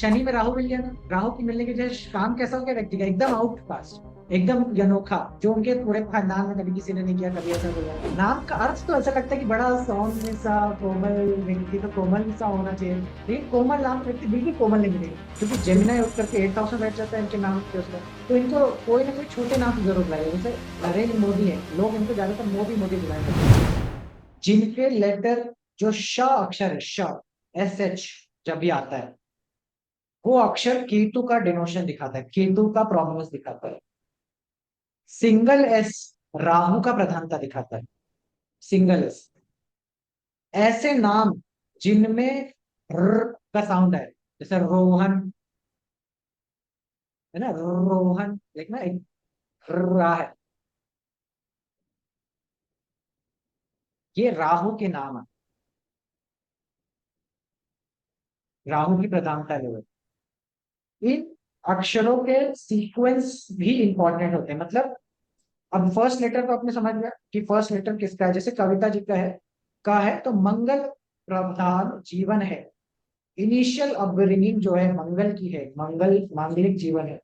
शनि में राहु मिल गया ना, राहु की मिलने की वजह से काम कैसा हो गया व्यक्ति का, एकदम आउटकास्ट, एकदम अनोखा, जो उनके पूरे खानदान में कभी किसी ने नहीं किया, कभी ऐसा हुआ। नाम का अर्थ तो ऐसा लगता है कि बड़ा सौम्य सा कोमल व्यक्ति, तो कोमल सा होना चाहिए, लेकिन कोमल नाम व्यक्ति बिल्कुल कोमल नहीं मिलेगा, क्योंकि जेमिनाई उत्तर के 8000 बैठ जाता है इनके नाम के उसमें। तो इनको कोई ना कोई छोटे नाम से जरूर बुलाएगा, जैसे नरेंद्र मोदी है, लोग इनको ज्यादातर मोदी मोदी बुलाया करते हैं। जिनके लेटर जो श अक्षर है, श, SH जब भी आता है, वो अक्षर केतु का डिनोशन दिखाता है, केतु का प्रोमिनेंस दिखाता है। सिंगल एस राहु का प्रधानता दिखाता है, सिंगल एस। ऐसे नाम जिनमें र का साउंड है, जैसे रोहन, है ना, रोहन लिखना, एक रा है, ये राहु के नाम है, राहु की प्रधानता है। इन अक्षरों के सीक्वेंस भी इंपॉर्टेंट होते हैं, मतलब अब फर्स्ट लेटर को आपने समझ लिया कि फर्स्ट लेटर किसका है, जैसे कविता जी का है तो मंगल प्रधान जीवन है, इनिशियल अपब्रिंगिंग जो है मंगल की है, मंगल मांगलिक जीवन है।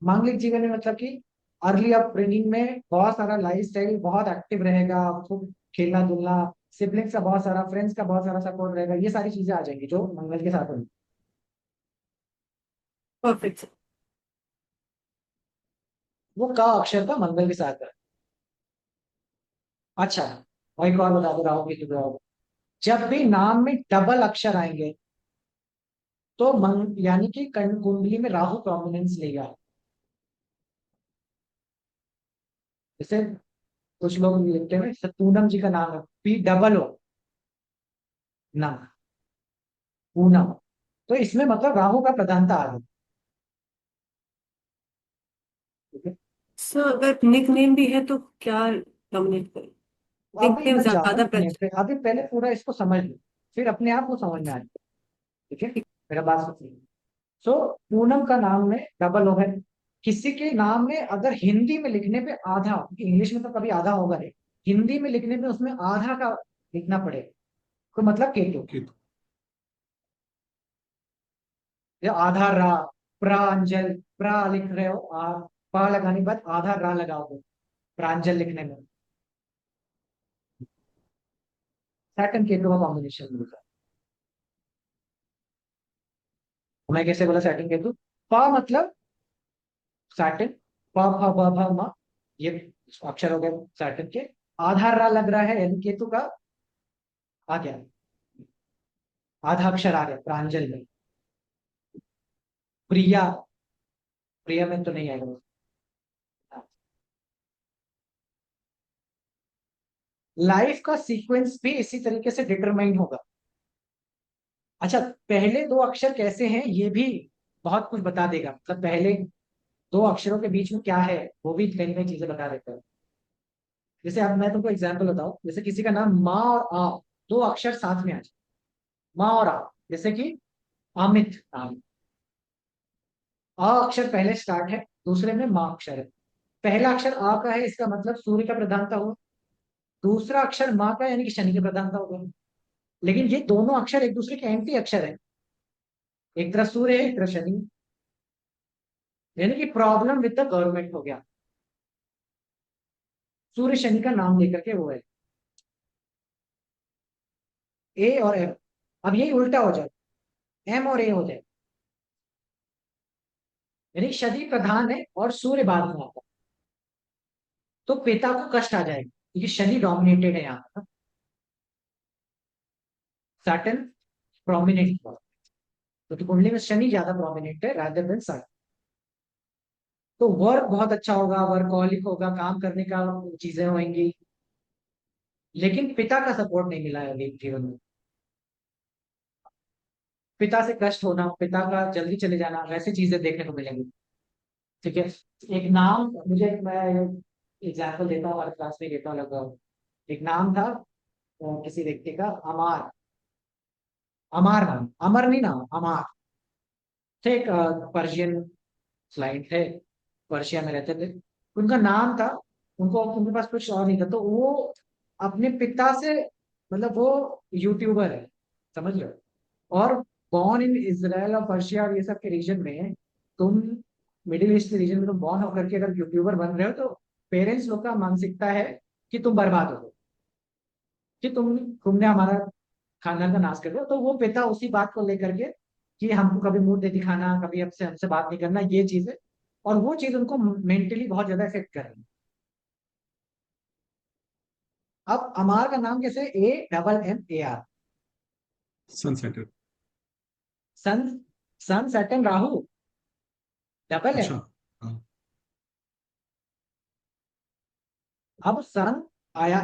मांगलिक जीवन में मतलब कि अर्ली अपब्रिंगिंग में बहुत सारा लाइफ स्टाइल बहुत एक्टिव रहेगा, खूब खेलना धुलना, सिबलिंग्स का बहुत सारा, फ्रेंड्स का बहुत सारा सपोर्ट रहेगा, ये सारी चीजें आ जाएंगी जो मंगल के साथ होंगी। परफेक्ट। वो का अक्षर का मंगल के साथ है। अच्छा, और एक और बता दो राहु की तो, जब भी नाम में डबल अक्षर आएंगे तो यानी कि कर्ण कुंडली में राहु प्रोमिनेंस लेगा। जैसे कुछ लोग लिखते हैं, जैसे पूनम जी का नाम है, P नम, पूनम, तो इसमें मतलब राहु का प्रधानता आ गई। ठीक है। सर अगर निक नेम भी है तो क्या डोमिनेट करे? तो निक अभी नेम मत जाओ ज्यादा लिखने पे, अभी पहले पूरा इसको समझ लो, फिर अपने आप को समझ में आ जाए। ठीक है, मेरा बात सुनिए। सो पूनम का नाम में डबल हो गए। किसी के नाम में अगर हिंदी में लिखने पे आधा, क्योंकि इंग्लिश में तो कभी आधा होगा नहीं, हिंदी में लिखने पे उसमें आधा का लिखना पड़ेगा, तो मतलब केतु, या आधा रा, प्रांजल, प्रा लिख रहे हो, पा लगाने के बाद आधा रा लगाओगे प्रांजल लिखने में, सैटर्न केतु का कॉम्बिनेशन मिलता है। मैं कैसे बोला सैटर्न केतु, पा मतलब सैटर्न, पा फा बा भा मा, ये अक्षर हो गए सैटर्न के, आधा रा लग रहा है यानी केतु का आ गया, आधा अक्षर आ गया प्रांजल में। प्रिया, प्रिया में तो नहीं आएगा। लाइफ का सीक्वेंस भी इसी तरीके से डिटरमाइन होगा। अच्छा, पहले दो अक्षर कैसे हैं ये भी बहुत कुछ बता देगा, मतलब पहले दो अक्षरों के बीच में क्या है वो भी कई कई चीजें बता देता है। जैसे अब मैं तुमको एग्जांपल बताऊं, जैसे किसी का नाम माँ और आ, दो अक्षर साथ में आ जाए, माँ और आ, जैसे कि अमित नाम, अ अक्षर पहले स्टार्ट है, दूसरे में माँ अक्षर है। पहला अक्षर आ का है, इसका मतलब सूर्य का प्रधानता हुआ, दूसरा अक्षर माँ का यानी कि शनि का प्रधानता होगा। लेकिन ये दोनों अक्षर एक दूसरे के एंटी अक्षर है, एक तरफ सूर्य है एक तरफ शनि, यानी कि प्रॉब्लम विद द गवर्नमेंट हो गया, सूर्य शनि का नाम लेकर के वो है, ए और एम। अब यही उल्टा हो जाए, एम और ए हो जाए, यानी शनि प्रधान है और सूर्य बाद में आता है, तो पिता को कष्ट आ जाएगा क्योंकि शनि डोमिनेटेड है यहाँ पर, सैटर्न प्रोमिनेंट, तो कुंडली में शनि ज्यादा प्रोमिनेंट है रादर देन सैटर्न। तो वर्क बहुत अच्छा होगा, वर्कहॉलिक होगा, काम करने का चीजें होंगी, लेकिन पिता का सपोर्ट नहीं मिला है अभी जीवन में, पिता से कष्ट होना, पिता का जल्दी चले जाना, वैसे चीजें देखने को मिलेंगी। ठीक है। एक नाम, मुझे मैं एग्जाम्पल देता हूँ, हर क्लास में देता हूँ लगभग। एक नाम था किसी व्यक्ति का, अमार, अमार नाम, अमर नहीं नाम, अमार थे, एक पर्शियन क्लाइंट थे, पर्शिया में रहते थे, उनका नाम था, उनको उनके पास कुछ और नहीं था, तो वो अपने पिता से, मतलब वो यूट्यूबर है, समझ रहे हो, और बॉर्न इन इसराइल और पर्शिया और ये सब के रीजन में, तुम मिडिल ईस्ट के रीजन में तुम बॉर्न होकर के अगर यूट्यूबर बन रहे हो, तो पेरेंट्स लोग का मानसिकता है कि तुम बर्बाद हो, कि तुमने हमारा खानदान का नाश कर दिया। तो वो पिता उसी बात को लेकर के कि हमको कभी मुंह नहीं दिखाना, कभी हमसे हमसे बात नहीं करना, ये चीज है। और वो चीज उनको मेंटली बहुत ज्यादा इफेक्ट कर रही है। अब अमार का नाम कैसे, AMMAR। सन सेटर। सन, सन सैटर्न राहु, डबल है। अच्छा। हाँ। अब सन आया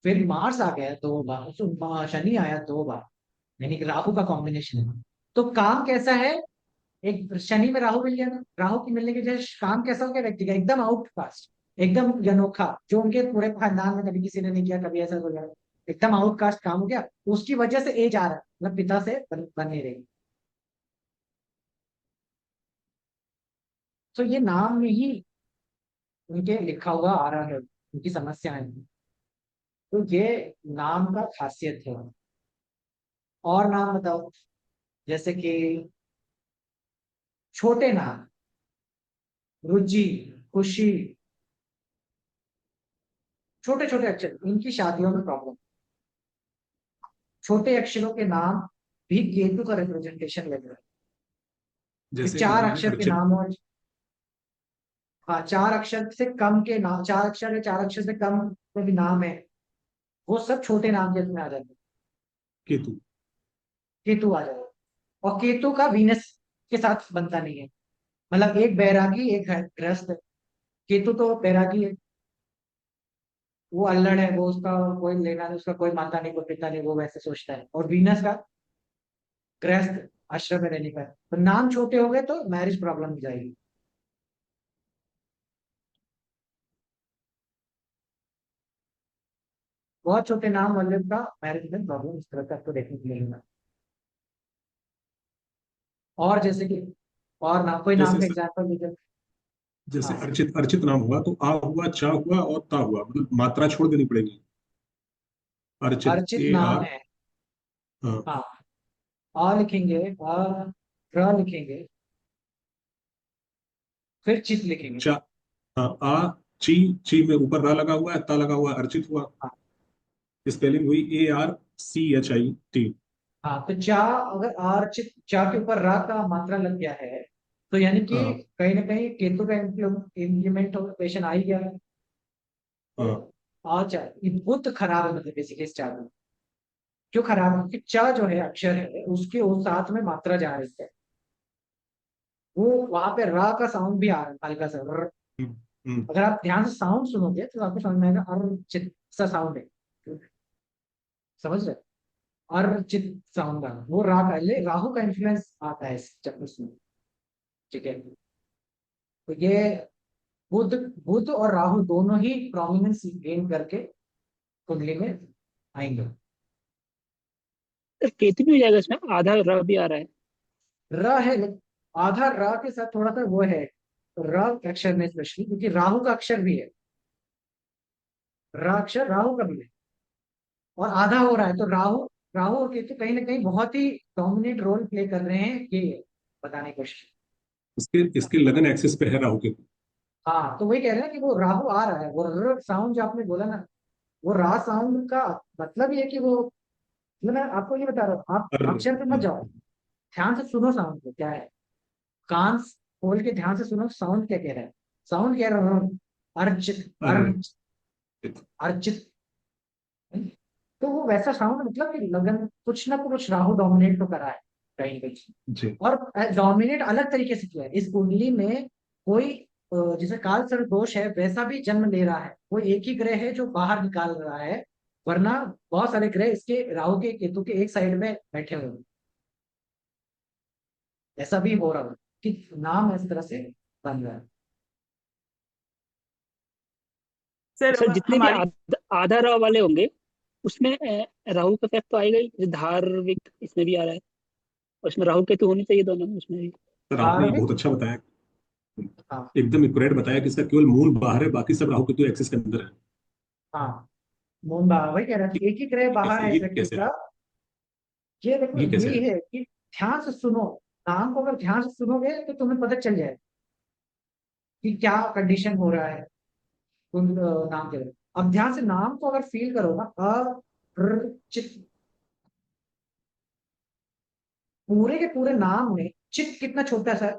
फिर मार्स आ गया 2 बार, शनि आया 2 बार, यानी कि राहु का कॉम्बिनेशन है। तो काम कैसा है, एक शनि में राहु मिल गया ना, राहु की मिलने की वजह से काम कैसा हो गया व्यक्ति का, एकदम आउटकास्ट, एकदम अनोखा, जो उनके पूरे खानदान में कभी किसी ने नहीं किया, कभी ऐसा हो गया, एकदम आउटकास्ट काम हो गया। उसकी वजह से एज आ रहा है, मतलब पिता से बन नहीं रही। तो ये नाम में ही उनके लिखा हुआ आ रहा है, उनकी समस्याएं। तो ये नाम का खासियत है। और नाम बताओ, जैसे कि छोटे नाम, रुचि, खुशी, छोटे छोटे अक्षर, इनकी शादियों में प्रॉब्लम। छोटे अक्षरों के नाम भी केतु का रिप्रेजेंटेशन ले रहे हैं। कि जैसे एक 4 अक्षर उदाहरण के अर्चित। नाम, और हाँ 4 अक्षर से कम के नाम, 4 अक्षर या 4 अक्षर से कम में भी नाम है, वो सब छोटे नाम के इसमें आ जाते हैं। केतु। केतु आ जाएगा। और केतु का वीनस के साथ बनता नहीं है, मतलब एक बैरागी एक गृहस्थ। केतु तो बैरागी है, वो अल्लड़ है, वो उसका कोई लेना नहीं, उसका कोई माता नहीं, कोई पिता नहीं, वो वैसे सोचता है। और वीनस का गृहस्थ, आश्रम में रहने का है। तो नाम छोटे हो गए तो मैरिज प्रॉब्लम हो जाएगी। बहुत छोटे नाम वाले का मैरिज में प्रॉब्लम इस तरह का आपको देखने को मिलेगा। और जैसे कि, और नाम, कोई नाम जैसे का एग्जाम्पल दीजिए। जैसे हाँ, अर्चित, अर्चित नाम हुआ तो आ हुआ, चा हुआ और ता हुआ, मतलब मात्रा छोड़ देनी पड़ेगी। अर्चित, अर्चित ए नाम आर। है। हाँ। हाँ, आ लिखेंगे, आ, र लिखेंगे, फिर चित लिखेंगे। चा। हाँ, आ, ची, ची में ऊपर रा लगा हुआ है, ता लगा हुआ है, अर्चित हुआ। हाँ, स्पेलिंग हुई ARCHIT। हाँ, तो चा, अगर अर्चित चा के ऊपर रा का मात्रा लग गया है, तो यानी कि हाँ। कहीं ना कहीं केतु का इम्प्लीमेंटेशन आ ही गया है। तो हाँ। आ चा, ये बुद्ध खराब है, मतलब बेसिकली इस चा में। क्यों खराब है, क्योंकि चा जो है अक्षर है, उसके उस साथ में मात्रा जा रही है। वो वहां पे रा का साउंड भी आ रहा है, हल्का सा र। हम्म। हम्म। अगर आप ध्यान से साउंड सुनोगे तो आपको समझ में आएगा अर्चित सा साउंड है, समझ रहे, अर्चित साउंड का वो रा का राहु का इन्फ्लुएंस आता है इस चक्कर में। ठीक है। तो ये बुध, बुध और राहु दोनों ही प्रोमिनेंस गेन करके कुंडली में आएंगे। सर केतु भी हो जाएगा इसमें, आधा र भी आ रहा है। र है, आधा र के साथ थोड़ा सा वो है, र अक्षर में स्पेशली, क्योंकि राहु का अक्षर भी है, र अक्षर राहु का भी है, और आधा हो रहा है। तो राहु, राहु और केतु कहीं ना कहीं बहुत ही डोमिनेट रोल प्ले कर रहे हैं, ये बताने की कोशिश। इसके इसके लगन एक्सिस पे है राहु केतु। हाँ, तो वही कह रहे हैं कि वो राहु आ रहा है, वो र साउंड जो आपने बोला ना, वो रा साउंड का मतलब ये है कि वो, मतलब मैं आपको ये बता रहा हूँ, आप अर। अक्षर पे मत जाओ, ध्यान से सुनो साउंड को क्या है। कान खोल के ध्यान से सुनो साउंड क्या कह रहा है। साउंड कह रहा हूँ अर्चित, अर। अर्चित। तो वो वैसा साउंड, मतलब कि लगन कुछ ना कुछ राहु डोमिनेट तो करा है कहीं कहीं। जी। और डोमिनेट अलग तरीके से किया है इस कुंडली में। कोई जैसे काल सर्प दोष है, वैसा भी जन्म ले रहा है। कोई एक ही ग्रह है जो बाहर निकाल रहा है, वरना बहुत सारे ग्रह इसके राहु के केतु के एक साइड में बैठे हुए हैं। ऐसा भी हो रहा है कि नाम इस तरह से बन रहा है। सर सर जितने भी हमारी, आधा र वाले होंगे उसमें राहु का इफेक्ट तो आएगा ही, जैसे धार्मिक इसमें भी आ रहा है, और इसमें राहु केतु होनी चाहिए दोनों में, उसमें भी। सर आपने ये धार्मिक, बहुत अच्छा बताया, हाँ, एकदम एक्यूरेट बताया कि इसका केवल मूल बाहर है, बाकी सब राहु केतु एक्सिस के अंदर है। हाँ, मून बाहर, वही कह रहा था, एक ही ग्रह ये बाहर कैसे, है ये इस व्यक्ति कैसे का। है? ये देखो ये कैसे यही है? है कि ध्यान से सुनो, नाम को अगर ध्यान से सुनोगे तो तुम्हें पता चल जाए कि क्या कंडीशन हो रहा है उन नाम के लिए। अब ध्यान से नाम को अगर फील करो ना, चित, पूरे के पूरे नाम में चित कितना छोटा सा है।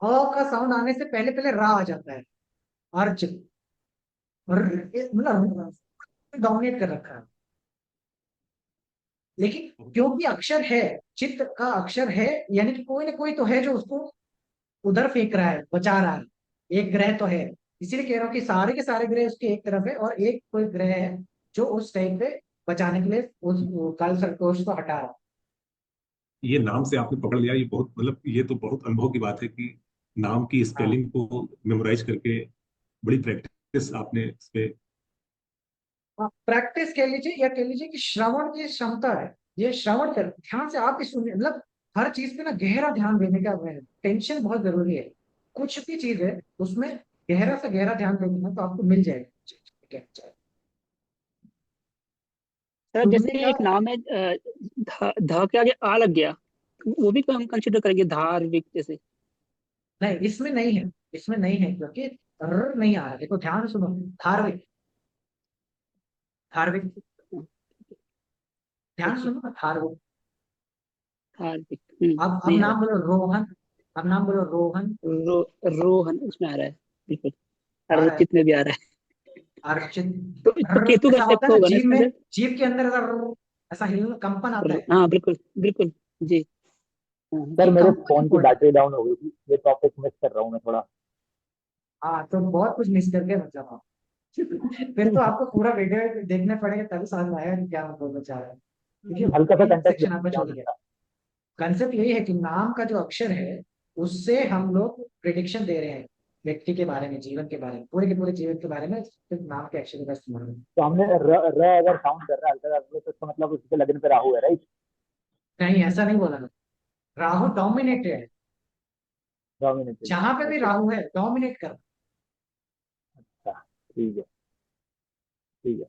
अ का साउंड आने से पहले पहले रा आ जाता है, अर्चित। मतलब डोमिनेट कर रखा है। लेकिन क्योंकि अक्षर है, चित्त का अक्षर है, यानी कि कोई ना कोई तो है जो उसको उधर फेंक रहा है, बचा रहा है। एक ग्रह तो है, इसीलिए कह रहा हूँ कि सारे के सारे ग्रह उसके एक तरफ है और एक कोई ग्रह है जो उस टाइम पे बचाने के लिए उस काल सर्कोष को हटा रहा है। ये नाम से आपने पकड़ लिया, ये बहुत मतलब ये तो बहुत अनुभव की बात है कि नाम की हाँ स्पेलिंग को मेमोराइज करके बड़ी प्रैक्टिस आपने इस पे। हाँ, प्रैक्टिस कह लीजिए या कह लीजिए कि श्रवण की क्षमता है। ये श्रवण कर ध्यान से आप ही सुनिए, मतलब हर चीज पे ना गहरा ध्यान देने का टेंशन बहुत जरूरी है। कुछ भी चीज है उसमें गहरा से गहरा ध्यान देंगे ना तो आपको मिल जाएगा। ठीक है, सर सुनने जैसे का। एक नाम है ध के आगे आ लग गया, वो भी हम कंसिडर करेंगे धार्विक जैसे? नहीं, इसमें नहीं है, इसमें नहीं है क्योंकि र नहीं आ रहा। देखो ध्यान से सुनो, धार्मिक, धार्मिक, ध्यान से ओके, सुनो ना, धार्मिक। धार्विक अब नहीं आ नाम रहा। बोलो रोहन, अब नाम बोलो रोहन। रोहन उसमें आ रहा है, बिल्कुल। आ रहा है अर्चित में भी आ रहा है। अर्चित। तो केतु का ऐसा होता इफेक्ट है ना होगा ना जीव इसमें में, सर? जीव के अंदर ऐसा ऐसा हिल कंपन आता है हाँ बिल्कुल बिल्कुल। जी। हाँ सर कि मेरे कंपन फोन की हो। बैटरी डाउन हो गई थी, ये टॉपिक मिस कर रहा हूँ मैं थोड़ा। हाँ तो बहुत कुछ मिस करके मतलब आप फिर तो आपको पूरा वीडियो देखने पड़ेगा तभी समझ में आएगा कि क्या मतलब चाह रहा है, हल्का सा क्योंकि कंटेक्ट सेक्शन आपने क्या छोड़ हो दिया। सकता कंसेप्ट यही है कि नाम का जो अक्षर है उससे हम लोग प्रिडिक्शन दे रहे हैं व्यक्ति के बारे में, जीवन के बारे में, पूरे के पूरे जीवन के बारे में सिर्फ नाम के अक्षर का इस्तेमाल। तो हमने र अगर साउंड कर रहा है हल्का सा, तो इसका मतलब उसके लगन पे राहु है, राइट? नहीं ऐसा नहीं बोला ना, राहु डोमिनेटेड है। डोमिनेटेड है, जहां पे भी ओके। राहु है डोमिनेट कर। अच्छा, ठीक है, ठीक है।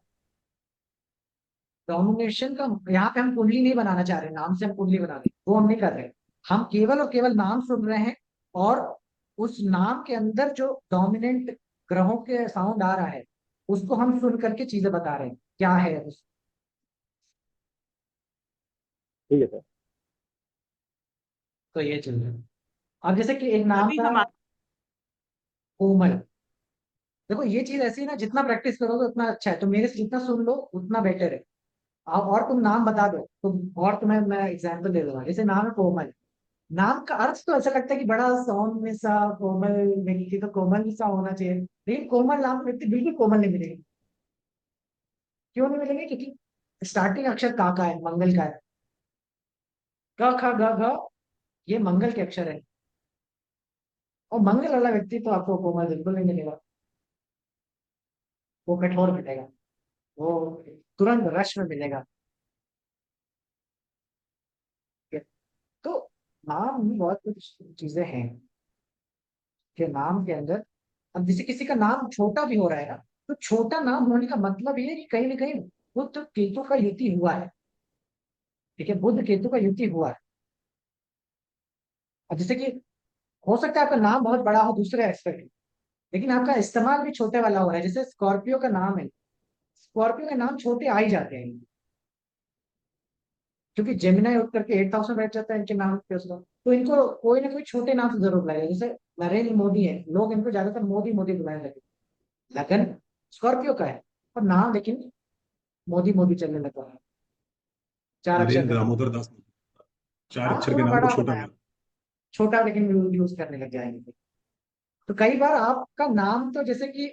डोमिनेशन का यहाँ पे हम कुंडली नहीं बनाना चाह रहे, नाम से हम कुंडली बना रहे वो हम नहीं कर रहे। हम केवल और केवल नाम सुन रहे हैं और उस नाम के अंदर जो डोमिनेंट ग्रहों के साउंड आ रहा है उसको हम सुन करके चीजें बता रहे हैं क्या है उस। ठीक है सर। तो ये चल रहा है। अब जैसे कि एक नाम अभी था हम कोमल। देखो ये चीज ऐसी है ना, जितना प्रैक्टिस करोगे उतना अच्छा है, तो मेरे से जितना सुन लो उतना बेटर है। अब और तुम नाम बता दो और तुम्हें मैं एग्जाम्पल दे दूंगा। जैसे नाम है कोमल, नाम का अर्थ तो ऐसा लगता है कि बड़ा सौम्य सा कोमल व्यक्ति, तो कोमल सा होना चाहिए, लेकिन कोमल नाम का व्यक्ति बिल्कुल कोमल नहीं मिलेगा। क्यों नहीं मिलेंगे? क्योंकि स्टार्टिंग अक्षर का है, मंगल का है। क ख ग घ, ये मंगल के अक्षर है। और मंगल वाला व्यक्ति तो आपको कोमल बिल्कुल नहीं मिलेगा, वो कठोर मिलेगा, वो तुरंत रश में मिलेगा। ठीक है? तो नाम में बहुत कुछ चीजें हैं कि नाम के अंदर। अब जैसे किसी का नाम छोटा भी हो रहा है ना, तो छोटा नाम होने का मतलब ये है कि कहीं ना कहीं बुद्ध केतु का युति हुआ है। ठीक है, बुद्ध केतु का युति हुआ है। अब जैसे कि हो सकता है आपका नाम बहुत बड़ा हो दूसरे एस्पेक्ट में, लेकिन आपका इस्तेमाल भी छोटे वाला हो रहा है। जैसे स्कॉर्पियो का नाम है, स्कॉर्पियो के नाम छोटे आ ही जाते हैं क्योंकि जेमिनाई उठ करके 8000 बैठ जाता है इनके नाम पे उसका। तो इनको कोई ना कोई छोटे नाम से जरूर बुलाएगा। जैसे नरेंद्र मोदी है, लोग इनको ज्यादातर मोदी मोदी बुलाने लगे, लगन स्कॉर्पियो का है और नाम लेकिन मोदी मोदी चलने लगा है, 4 अक्षर नरेंद्र का। दामोदर दास मोदी, चार नाम अक्षर के थोड़ा नाम को बड़ा छोटा बनाया, बना। छोटा लेकिन यूज करने लग जाएंगे। तो कई बार आपका नाम तो जैसे कि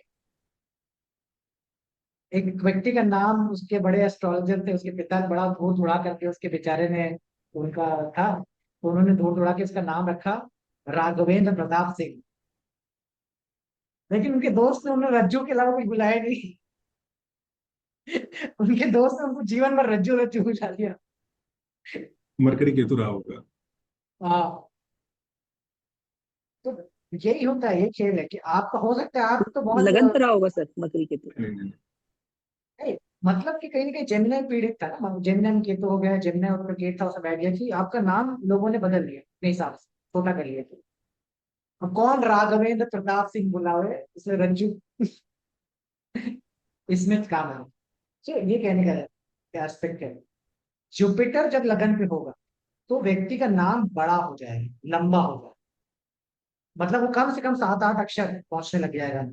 एक व्यक्ति का नाम, उसके बड़े एस्ट्रोलॉजर थे, उसके पिता ने बड़ा धूल उड़ा करके उसके बेचारे ने उनका था, तो उन्होंने धूल उड़ा के उसका नाम रखा राघवेंद्र प्रताप सिंह। लेकिन उनके दोस्त ने उन्हें रज्जू के अलावा कुछ बुलाया नहीं उनके दोस्त ने उनको जीवन भर रज्जू रज्जू बुला दिया। मरकरी केतु रहा होगा। हाँ, तो यही होता है, ये खेल है कि आपका हो सकता है आप तो बहुत लगन पर रहा होगा सर मकरी के तो? नहीं नहीं नहीं। नहीं, मतलब कि कहीं ना कहीं जेमिनाई पीड़ित था ना, जेमिनाई में केतु हो गया, जेमिनाई और केतु था, उसमें बैठ गया कि आपका नाम लोगों ने बदल लिया अपने हिसाब से, छोटा कर लिया। अब कौन राघवेंद्र प्रताप सिंह बुलावे, इसमें रंजू स्मिथ काम है। तो ये कहने का एस्पेक्ट है। जुपिटर जब लगन पे होगा तो व्यक्ति का नाम बड़ा हो जाएगा, लंबा होगा, मतलब वो कम से कम 7-8 अक्षर पहुंचने लग जाएगा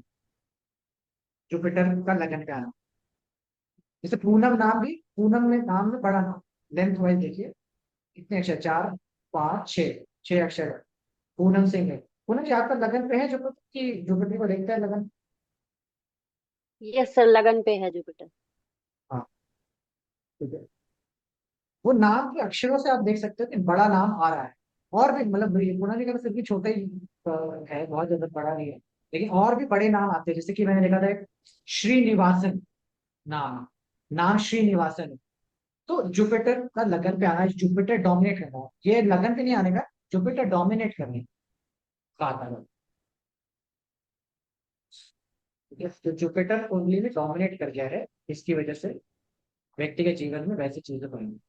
जुपिटर का लगन पे आना। जैसे पूनम नाम भी, पूनम में नाम में बड़ा नाम, लेंथ वाइज देखिए कितने अक्षर, 4, 5, 6 अक्षर है। पूनम सिंह है, पूनम जी आपका लगन पे है जुपिटर की, जुपिटर को देखता है लगन? यस सर, लगन पे है जुपिटर। हाँ, ठीक है। वो नाम के अक्षरों से आप देख सकते हो कि बड़ा नाम आ रहा है। और भी मतलब ये पूनम जी का तो फिर भी छोटा ही है, बहुत ज्यादा बड़ा नहीं है, लेकिन और भी बड़े नाम आते हैं। जैसे कि मैंने देखा था एक श्रीनिवासन नाम, नाम श्रीनिवासन है। तो जुपिटर का लगन पे आना है, जुपिटर डोमिनेट करना है, ये लगन पे नहीं आने का, जुपिटर डोमिनेट करने का आता है। ठीक है, तो जुपिटर कुंडली में डोमिनेट कर गया है, इसकी वजह से व्यक्ति के जीवन में वैसी चीजें बनेंगी।